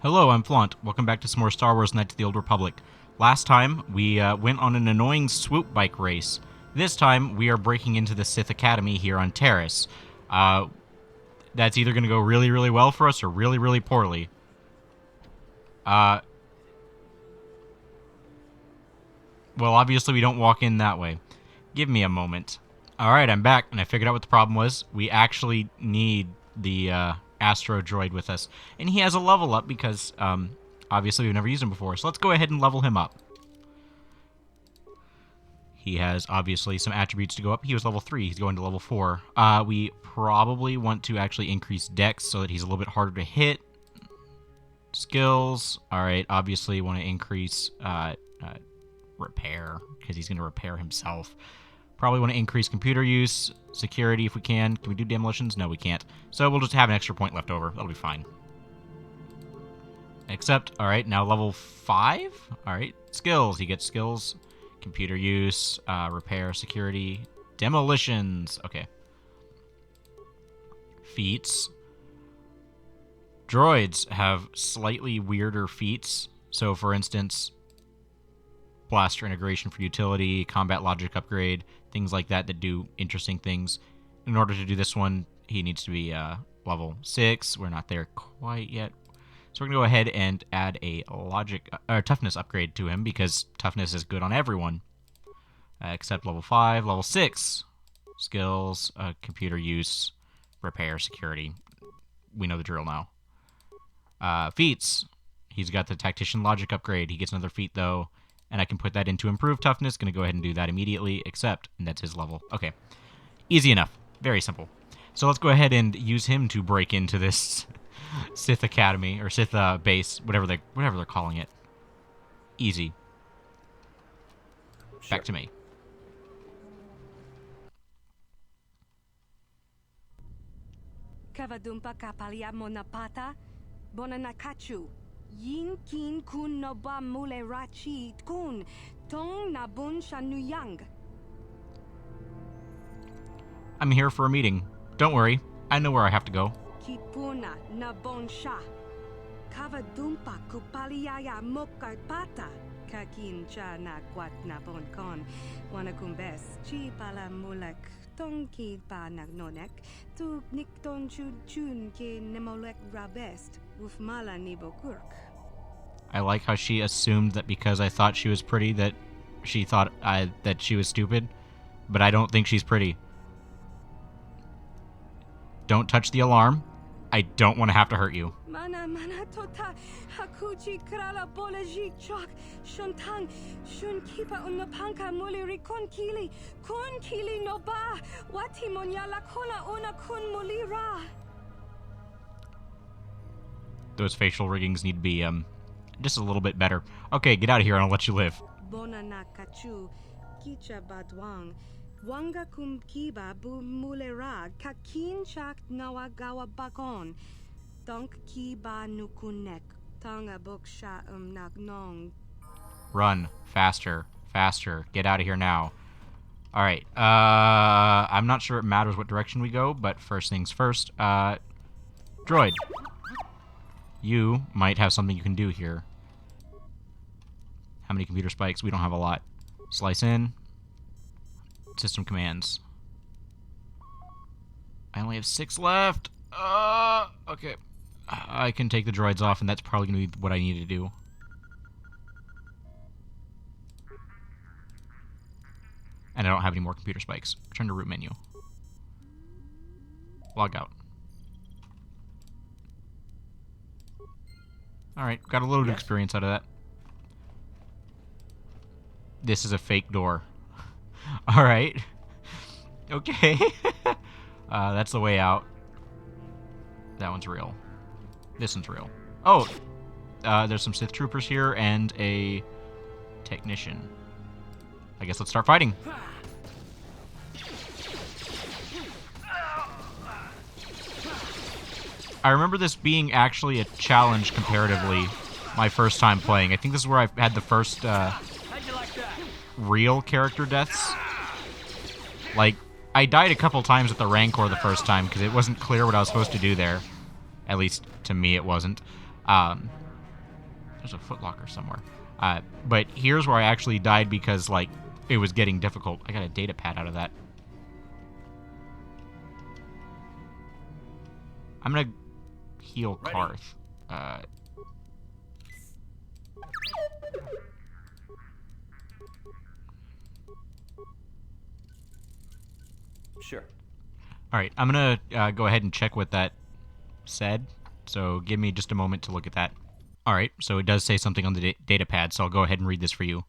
Hello, I'm Flaunt. Welcome back to some more Star Wars Knights of the Old Republic. Last time, we went on an annoying swoop bike race. This time, we are breaking into the Sith Academy here on Taris. That's either going to go really, really well for us or really, really poorly. Well, obviously we don't walk in that way. Give me a moment. Alright, I'm back, and I figured out what the problem was. We actually need the Astro Droid with us. And he has a level up because, obviously we've never used him before. So let's go ahead and level him up. He has, obviously, some attributes to go up. He was level 3. He's going to level 4. We probably want to actually increase Dex so that he's a little bit harder to hit. Skills. Alright, obviously want to increase repair, because he's going to repair himself. Probably want to increase computer use, security if we can. Can we do demolitions? No, we can't. So we'll just have an extra point left over. That'll be fine. Except, alright, now level 5? Alright, skills. He gets skills. Computer use, repair, security, demolitions. Okay. Feats. Droids have slightly weirder feats. So, for instance, blaster integration for utility, combat logic upgrade, things like that that do interesting things. In order to do this one, he needs to be level 6. We're not there quite yet. So we're going to go ahead and add a toughness upgrade to him because toughness is good on everyone. Except level 5, level 6. Skills, computer use, repair, security. We know the drill now. Feats. He's got the tactician logic upgrade. He gets another feat though. And I can put that into improved toughness. Going to go ahead and do that immediately, except, and that's his level. Okay. Easy enough. Very simple. So let's go ahead and use him to break into this Sith Academy, or Sith base, whatever they're calling it. Easy. Back to me. Kavadumpa kapalia monapata, bonanakachu. Yin kin kun noba mule rachi kun tong nabun shanuyang. I'm here for a meeting. Don't worry. I know where I have to go. Kipuna nabon sha. Kavadumpa kupaliaya mokapata. Kakin cha na kwat nabon kon. Wanakumbes chi pala mulek. Tonki pa nagnonek. Tu nikton chun ke nemolek rabest. Ufmala nibokurk. I like how she assumed that because I thought she was pretty that she thought that she was stupid, but I don't think she's pretty. Don't touch the alarm. I don't want to have to hurt you. Mana tota hakuchi krala bolaji chok shuntang shun kipa unapanka muliri kun kili no ba wati monyala kona una kun mulira. Those facial riggings need to be just a little bit better. Okay, get out of here and I'll let you live. Bonana kachu kicha badwang wanga kum kiba bu mulera kakin chak nawagawa bakon donk kiba nukunek tonga boksha nagnong. Run faster, faster. Get out of here now. All right. I'm not sure it matters what direction we go, but first things first. Droid. You might have something you can do here. How many computer spikes? We don't have a lot. Slice in. System commands. I only have 6 left. Okay. I can take the droids off, and that's probably going to be what I need to do. And I don't have any more computer spikes. Return to root menu. Log out. Alright, got a little bit of experience out of that. This is a fake door. Alright. Okay. That's the way out. That one's real. This one's real. Oh! There's some Sith troopers here and a technician. I guess let's start fighting. I remember this being actually a challenge comparatively my first time playing. I think this is where I had the first real character deaths. Like, I died a couple times with the Rancor the first time because it wasn't clear what I was supposed to do there. At least, to me, it wasn't. There's a footlocker somewhere. But here's where I actually died because, like, it was getting difficult. I got a data pad out of that. I'm gonna heal Karth. Sure. Alright, I'm gonna go ahead and check what that said. So give me just a moment to look at that. Alright, so it does say something on the data pad, so I'll go ahead and read this for you.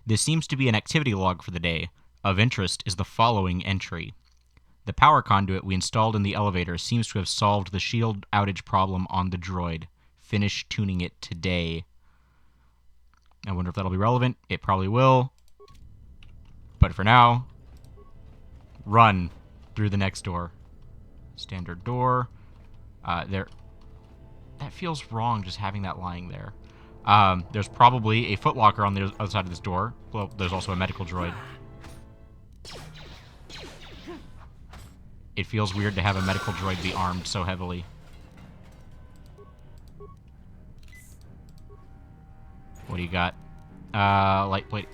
This seems to be an activity log for the day. Of interest is the following entry. The power conduit we installed in the elevator seems to have solved the shield outage problem on the droid. Finish tuning it today. I wonder if that'll be relevant. It probably will. But for now, run through the next door. Standard door. There. That feels wrong, just having that lying there. There's probably a footlocker on the other side of this door. Well, there's also a medical droid. It feels weird to have a medical droid be armed so heavily. What do you got? Light plate.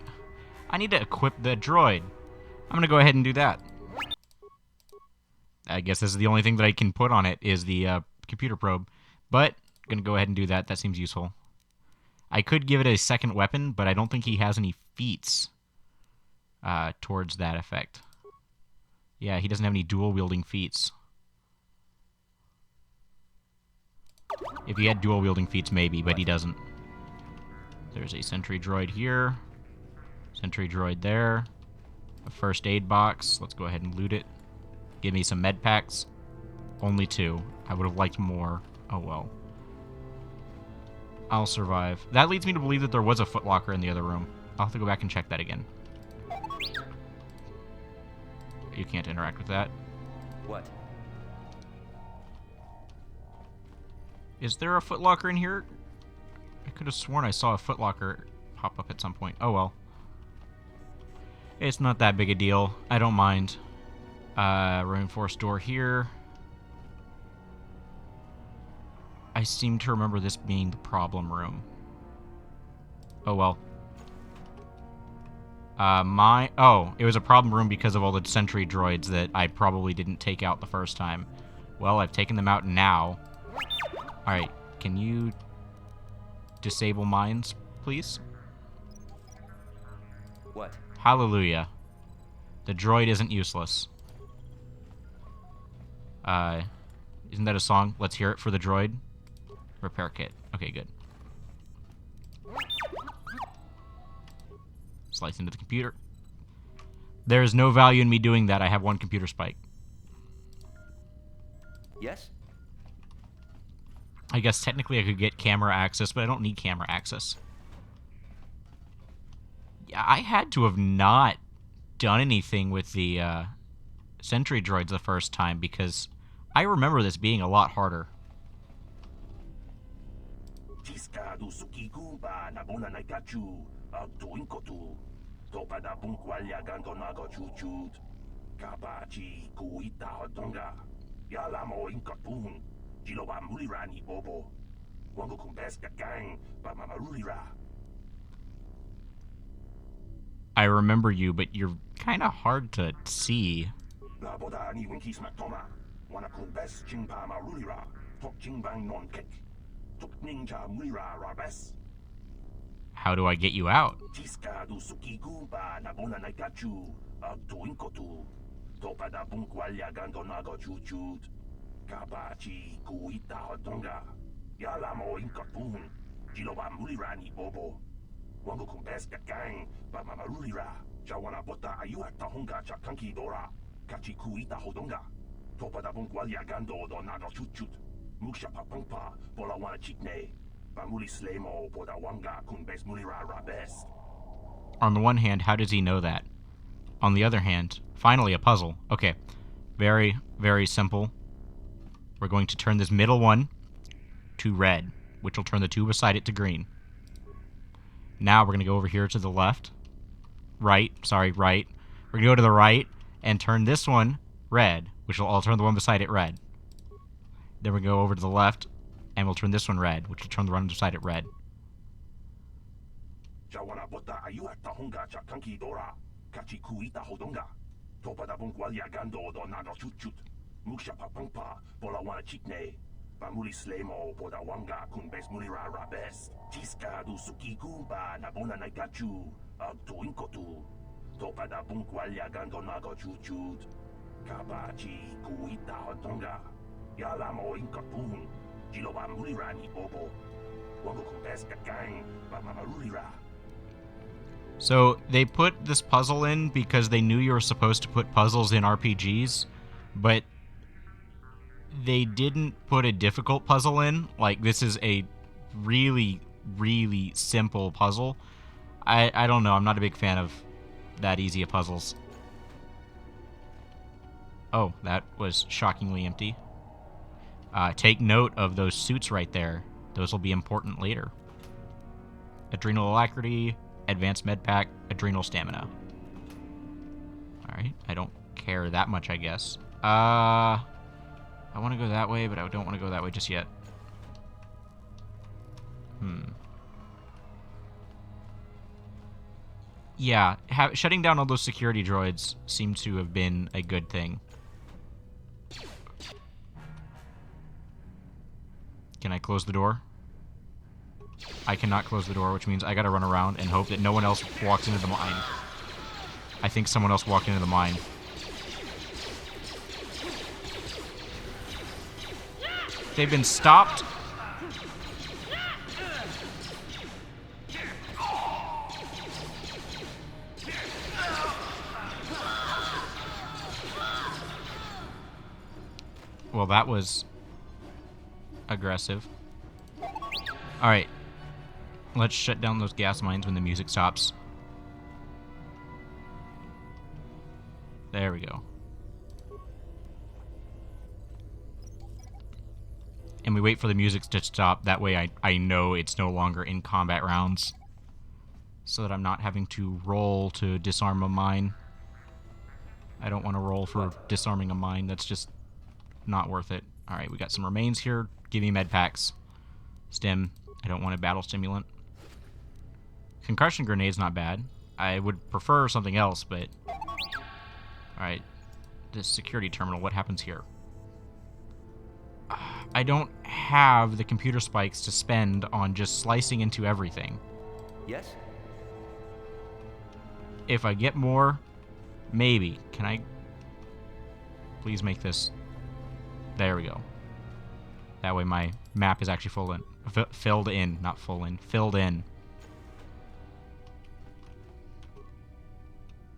I need to equip the droid. I'm gonna go ahead and do that. I guess this is the only thing that I can put on it is the computer probe. But I'm gonna go ahead and do that. That seems useful. I could give it a second weapon, but I don't think he has any feats towards that effect. Yeah, he doesn't have any dual-wielding feats. If he had dual-wielding feats, maybe, but he doesn't. There's a sentry droid here. Sentry droid there. A first aid box. Let's go ahead and loot it. Give me some med packs. Only 2. I would have liked more. Oh well. I'll survive. That leads me to believe that there was a footlocker in the other room. I'll have to go back and check that again. You can't interact with that. What? Is there a footlocker in here? I could have sworn I saw a footlocker pop up at some point. Oh well. It's not that big a deal. I don't mind. Reinforced door here. I seem to remember this being the problem room. Oh well. It was a problem room because of all the sentry droids that I probably didn't take out the first time. Well, I've taken them out now. Alright, can you disable mines, please? What? Hallelujah. The droid isn't useless. Isn't that a song? Let's hear it for the droid. Repair kit. Okay, good. Slice into the computer. There is no value in me doing that. I have 1 computer spike. Yes? I guess technically I could get camera access, but I don't need camera access. Yeah, I had to have not done anything with the sentry droids the first time because I remember this being a lot harder. I remember you, but you're kind of hard to see. How do I get you out? On the one hand, how does he know that? On the other hand, finally a puzzle. Okay, very, very simple. We're going to turn this middle one to red, which will turn the 2 beside it to green. Now we're going to go over here to the left. Right. We're going to go to the right and turn this one red, which will all turn the one beside it red. Then we go over to the left, and we'll turn this one red, which will turn the one beside it red. Jawana bota ayuat tahonga cha kanki dora. Kachi kuita hodonga. Topa da bongualia gando do nano chut. Muksha papangpa bola wana chikne. Pamuli slemo poda wanga kun bes mulira rabes. Tiska du suki kumba na bona na gachu. Agto inkotu. Topa da bongualia gando nago chuchut. Kabachi kuita hodonga. Yalamo inkapun. Jiloba mulira ni obo. Wango kun bes kakang. Bamamarulira. So they put this puzzle in because they knew you were supposed to put puzzles in RPGs, but they didn't put a difficult puzzle in. Like, this is a really, really simple puzzle. I don't know. I'm not a big fan of that easy of puzzles. Oh, that was shockingly empty. Take note of those suits right there. Those will be important later. Adrenal alacrity, advanced med pack, adrenal stamina. Alright, I don't care that much, I guess. I want to go that way, but I don't want to go that way just yet. Yeah, shutting down all those security droids seemed to have been a good thing. Can I close the door? I cannot close the door, which means I gotta run around and hope that no one else walks into the mine. I think someone else walked into the mine. They've been stopped. Well, that was aggressive. Alright. Let's shut down those gas mines when the music stops. There we go. And we wait for the music to stop. That way I know it's no longer in combat rounds. So that I'm not having to roll to disarm a mine. I don't want to roll for disarming a mine. That's just not worth it. Alright, we got some remains here. Give me med packs. Stim. I don't want a battle stimulant. Concussion grenade's not bad. I would prefer something else, but... Alright. This security terminal, what happens here? I don't have the computer spikes to spend on just slicing into everything. Yes? If I get more, maybe. Can I... Please make this... There we go. That way my map is actually filled in, not full in. Filled in.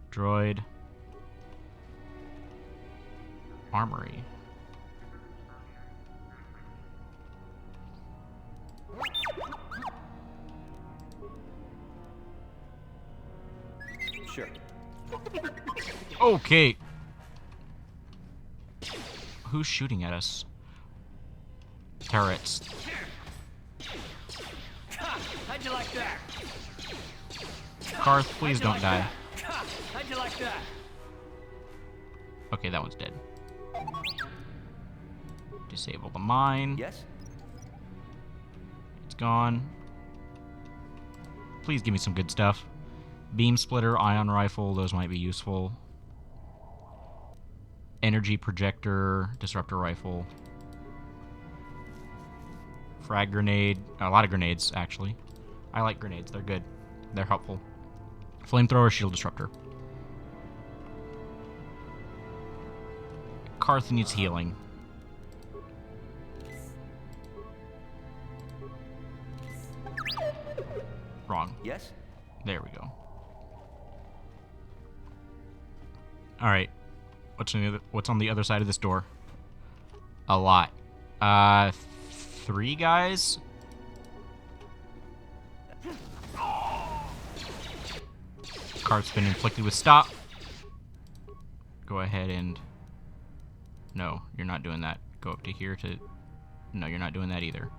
Droid. Armory. Sure. Okay. Who's shooting at us? Turrets. How'd you like that? Karth, please don't die. How'd you like that? Okay, that one's dead. Disable the mine. Yes? It's gone. Please give me some good stuff. Beam splitter, ion rifle, those might be useful. Energy projector, disruptor rifle. Frag grenade. A lot of grenades, actually. I like grenades. They're good. They're helpful. Flamethrower, shield disruptor. Karth needs healing. Wrong. Yes? There we go. Alright. What's on the other side of this door? A lot. 3 guys? Karth's been inflicted with stop. Go ahead and... No, you're not doing that. Go up to here to... No, you're not doing that either.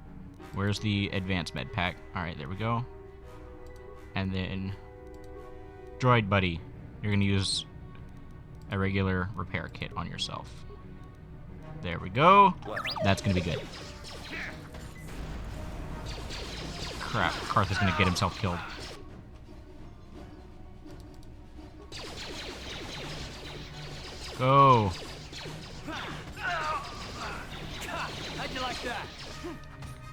Where's the advanced med pack? Alright, there we go. And then... Droid buddy. You're going to use a regular repair kit on yourself. There we go. That's going to be good. Crap, Karth is going to get himself killed. Go. How'd you like that?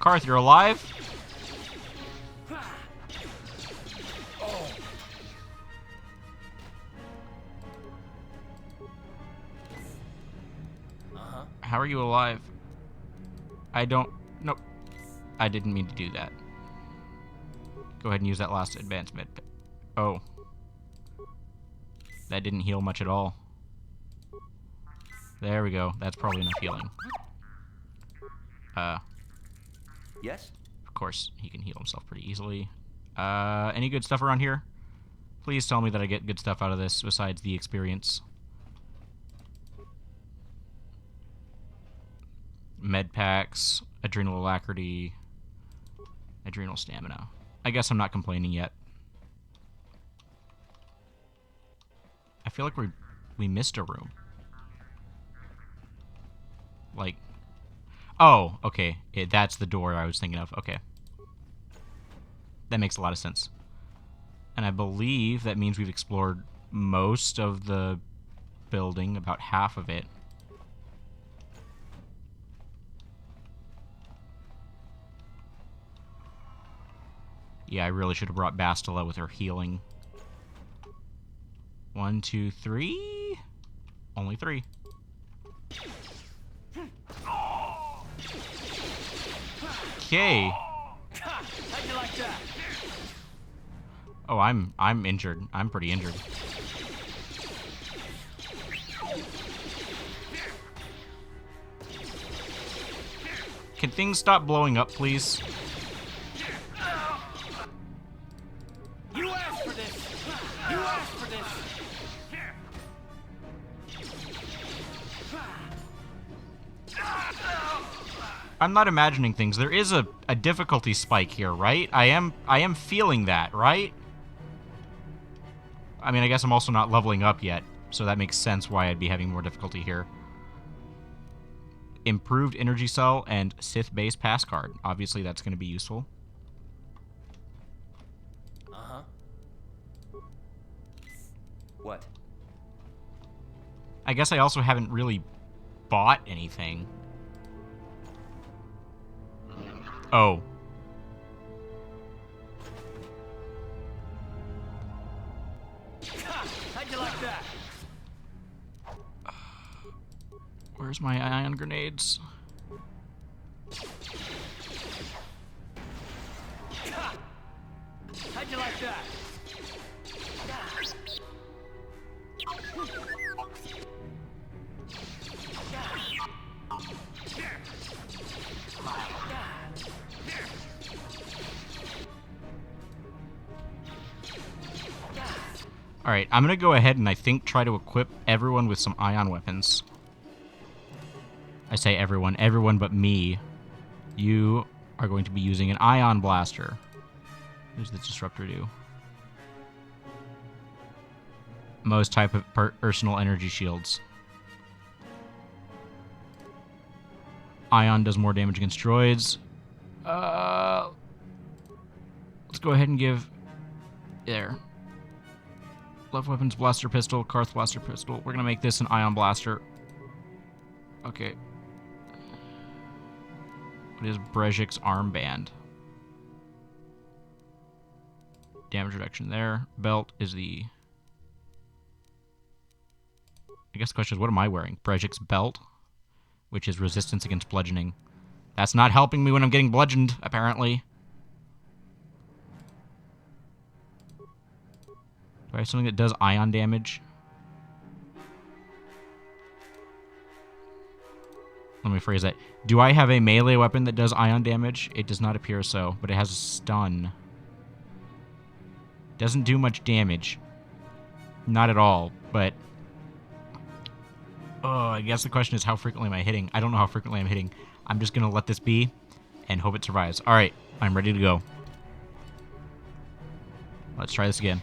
Karth, you're alive? How are you alive? I don't... Nope. I didn't mean to do that. Go ahead and use that last advancement. Oh. That didn't heal much at all. There we go. That's probably enough healing. Yes? Of course, he can heal himself pretty easily. Any good stuff around here? Please tell me that I get good stuff out of this besides the experience. Med packs, adrenal alacrity, adrenal stamina. I guess I'm not complaining yet. I feel like we missed a room. Like, oh, okay. That's the door I was thinking of. Okay. That makes a lot of sense. And I believe that means we've explored most of the building, about half of it. Yeah, I really should have brought Bastila with her healing. 1, 2, 3? Only 3. Okay. How'd you like that? Oh, I'm injured. I'm pretty injured. Can things stop blowing up, please? You asked for this. You asked for this. I'm not imagining things. There is a difficulty spike here, right? I am feeling that, right? I mean, I guess I'm also not leveling up yet, so that makes sense why I'd be having more difficulty here. Improved energy cell and Sith base pass card. Obviously, that's going to be useful. Uh-huh. What? I guess I also haven't really bought anything. Oh. How'd you like that? Where's my ion grenades? How'd you like that? Alright, I'm going to go ahead and I think try to equip everyone with some ion weapons. I say everyone but me. You are going to be using an ion blaster. What does the disruptor do? Most type of personal energy shields. Ion does more damage against droids. Let's go ahead and give... There. Left weapons, blaster pistol, Karth blaster pistol. We're going to make this an ion blaster. Okay. What is Brejik's armband? Damage reduction there. Belt is the... I guess the question is, what am I wearing? Brejik's belt, which is resistance against bludgeoning. That's not helping me when I'm getting bludgeoned, apparently. Do I have something that does ion damage? Let me phrase that. Do I have a melee weapon that does ion damage? It does not appear so, but it has a stun. Doesn't do much damage. Not at all, but... Oh, I guess the question is, how frequently am I hitting? I don't know how frequently I'm hitting. I'm just going to let this be and hope it survives. Alright, I'm ready to go. Let's try this again.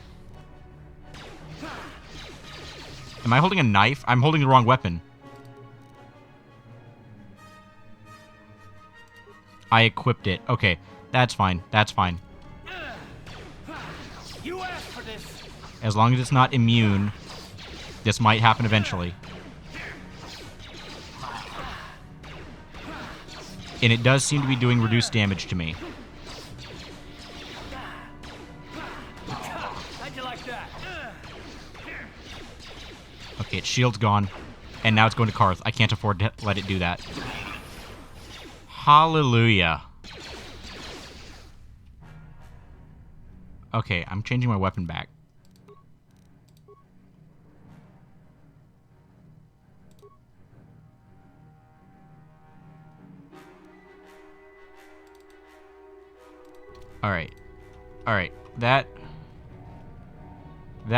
Am I holding a knife? I'm holding the wrong weapon. I equipped it. Okay, that's fine. That's fine. You asked for this. As long as it's not immune, this might happen eventually. And it does seem to be doing reduced damage to me. How'd you like that? Okay, its shield's gone. And now it's going to Karth. I can't afford to let it do that. Hallelujah. Okay, I'm changing my weapon back. Alright. Alright. That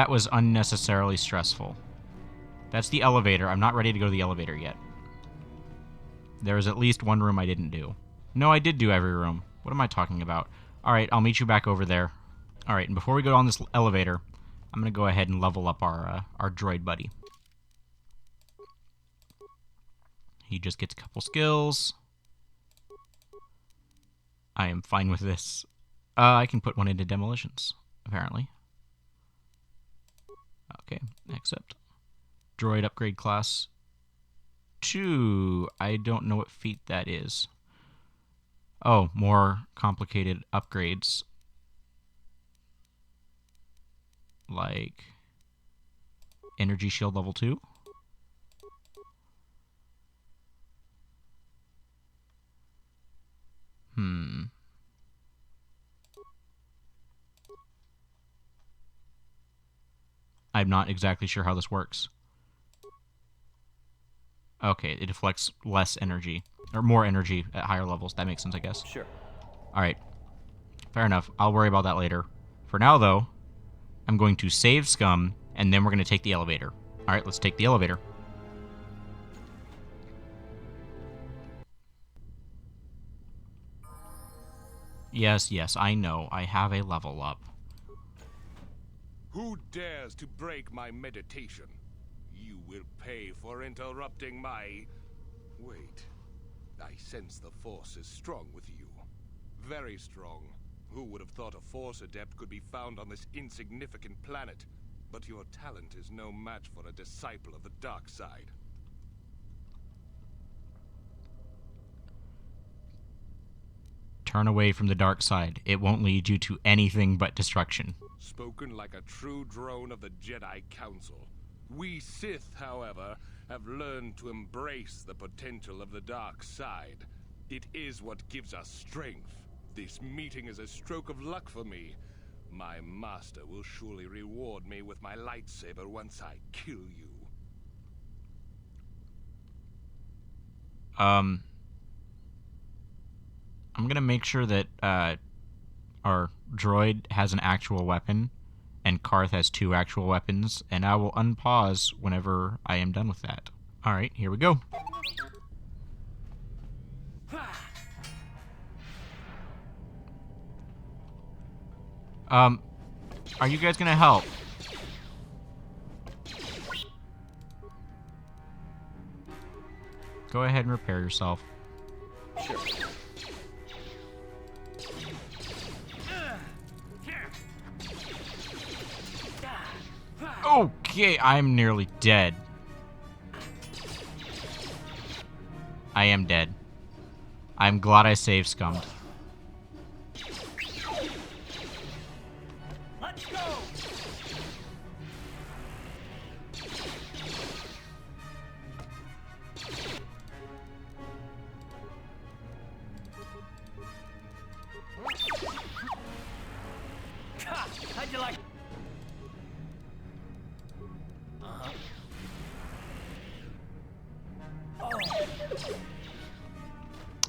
was unnecessarily stressful. That's the elevator. I'm not ready to go to the elevator yet. There was at least one room I didn't do. No, I did do every room. What am I talking about? Alright, I'll meet you back over there. Alright, and before we go on this elevator, I'm going to go ahead and level up our droid buddy. He just gets a couple skills. I am fine with this. I can put one into demolitions, apparently. Okay, accept. Droid upgrade class 2. I don't know what feat that is. Oh, more complicated upgrades. Like energy shield level 2. I'm not exactly sure how this works. Okay, it deflects less energy. Or more energy at higher levels. That makes sense, I guess. Sure. Alright. Fair enough. I'll worry about that later. For now, though, I'm going to save Scum, and then we're going to take the elevator. Alright, let's take the elevator. Yes, yes, I know. I have a level up. Who dares to break my meditation? You will pay for interrupting my... Wait. I sense the Force is strong with you. Very strong. Who would have thought a Force adept could be found on this insignificant planet? But your talent is no match for a disciple of the dark side. Turn away from the dark side. It won't lead you to anything but destruction. Spoken like a true drone of the Jedi Council. We Sith, however, have learned to embrace the potential of the dark side. It is what gives us strength. This meeting is a stroke of luck for me. My master will surely reward me with my lightsaber once I kill you. I'm gonna make sure that our droid has an actual weapon, and Karth has 2 actual weapons, and I will unpause whenever I am done with that. Alright, here we go. Are you guys gonna help? Go ahead and repair yourself. Sure. Okay, I'm nearly dead. I am dead. I'm glad I saved Scummed. Let's go! Ha! How'd you like...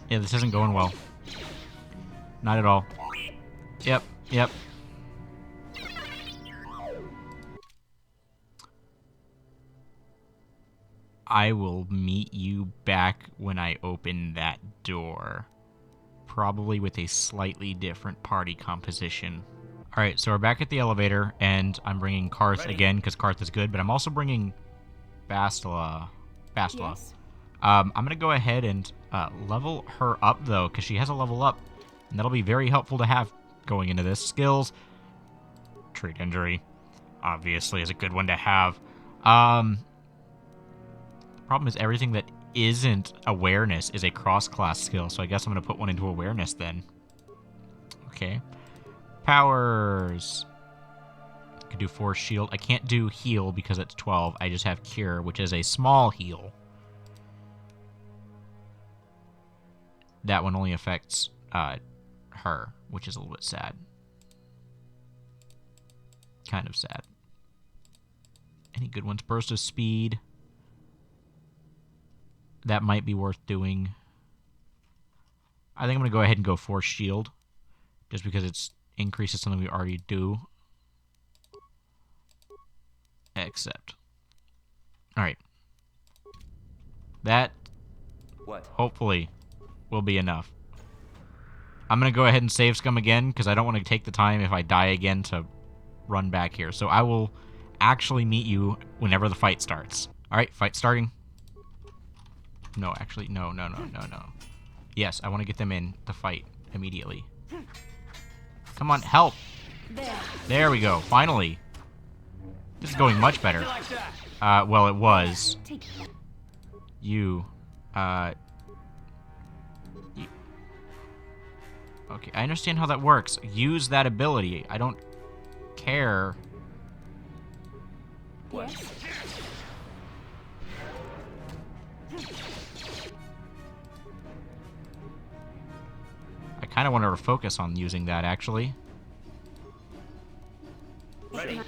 Yeah, this isn't going well. Not at all. Yep, yep. I will meet you back when I open that door. Probably with a slightly different party composition. Alright, so we're back at the elevator, and I'm bringing Karth again, because Karth is good, but I'm also bringing Bastila. Yes. I'm going to go ahead and level her up, though, because she has a level up, and that'll be very helpful to have going into this. Skills. Treat injury, obviously, is a good one to have. The problem is everything that isn't awareness is a cross-class skill, so I guess I'm going to put one into awareness then. Okay. Powers. I could do force shield. I can't do heal because it's 12. I just have cure, which is a small heal. That one only affects her, which is a little bit sad. Kind of sad. Any good ones? Burst of speed. That might be worth doing. I think I'm going to go ahead and go force shield, just because it increases something we already do. Accept. Alright. That, What? hopefully, will be enough. I'm going to go ahead and save scum again, because I don't want to take the time if I die again to run back here. So I will actually meet you whenever the fight starts. Alright, fight starting. No, actually, no. Yes, I want to get them in the fight immediately. Come on, help! There we go, finally. This is going much better. Well, it was. Okay, I understand how that works. Use that ability. I don't care. What? I kind of wanted to focus on using that, actually. Ready?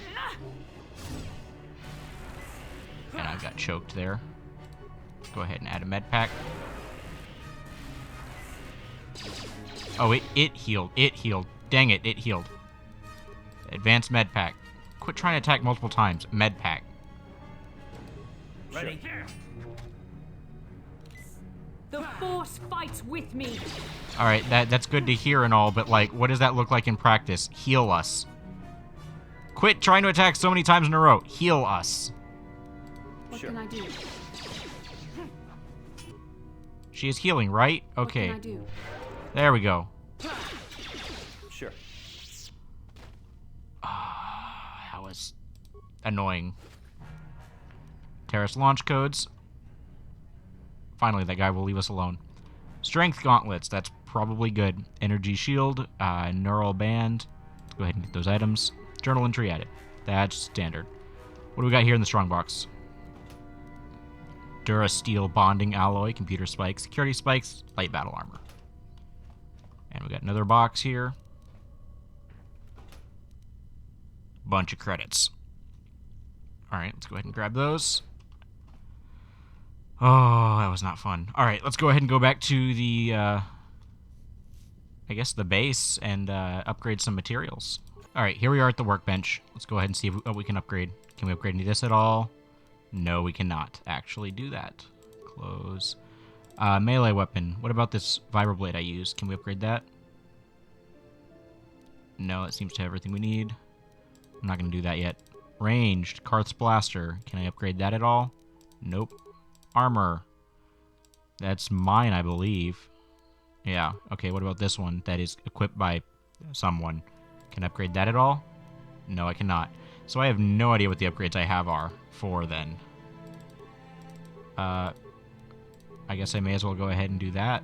And I got choked there. Go ahead and add a med pack. Oh, it healed. It healed. Dang it, it healed. Advanced med pack. Quit trying to attack multiple times. Med pack. Ready? The Force fights with me. Alright, that's good to hear and all, but, like, what does that look like in practice? Heal us. Quit trying to attack so many times in a row. Heal us. What Sure. can I do? She is healing, right? Okay. What can I do? There we go. Sure. That was annoying. Taris launch codes. Finally, that guy will leave us alone. Strength gauntlets. That's probably good. Energy shield. Neural band. Let's go ahead and get those items. Journal entry added. That's standard. What do we got here in the strong box? Durasteel bonding alloy. Computer spikes. Security spikes. Light battle armor. And we got another box here. Bunch of credits. Alright, let's go ahead and grab those. Oh, that was not fun. Alright, let's go ahead and go back to the, I guess the base and upgrade some materials. Alright, here we are at the workbench. Let's go ahead and see what we can upgrade. Can we upgrade any of this at all? No, we cannot actually do that. Close. Melee weapon. What about this vibroblade I used? Can we upgrade that? No, it seems to have everything we need. I'm not going to do that yet. Ranged. Karth's blaster. Can I upgrade that at all? Nope. Armor. That's mine, I believe. Yeah. Okay, what about this one that is equipped by someone? Can I upgrade that at all? No, I cannot. So I have no idea what the upgrades I have are for then. I guess I may as well go ahead and do that.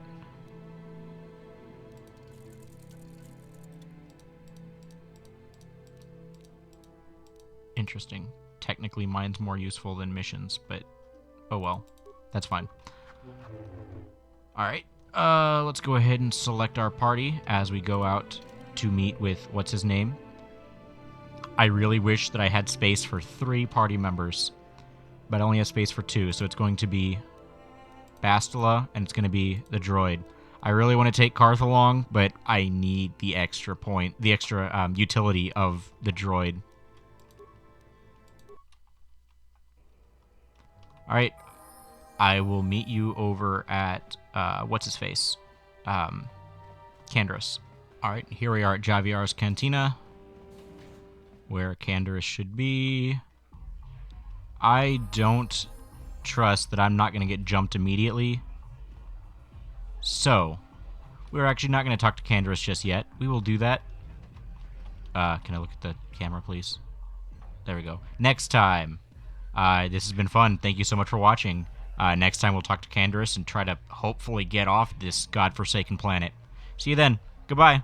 Interesting. Technically, mine's more useful than missions, but oh well. That's fine. Alright, let's go ahead and select our party as we go out to meet with, what's his name? I really wish that I had space for 3 party members, but I only have space for 2, so it's going to be Bastila, and it's going to be the droid. I really want to take Karth along, but I need the extra utility of the droid. Alright, I will meet you over at, what's-his-face? Canderous. Alright, here we are at Javier's Cantina, where Canderous should be. I don't trust that I'm not going to get jumped immediately. So, we're actually not going to talk to Canderous just yet. We will do that. Can I look at the camera, please? There we go. Next time. This has been fun. Thank you so much for watching. Next time we'll talk to Canderous and try to hopefully get off this godforsaken planet. See you then. Goodbye.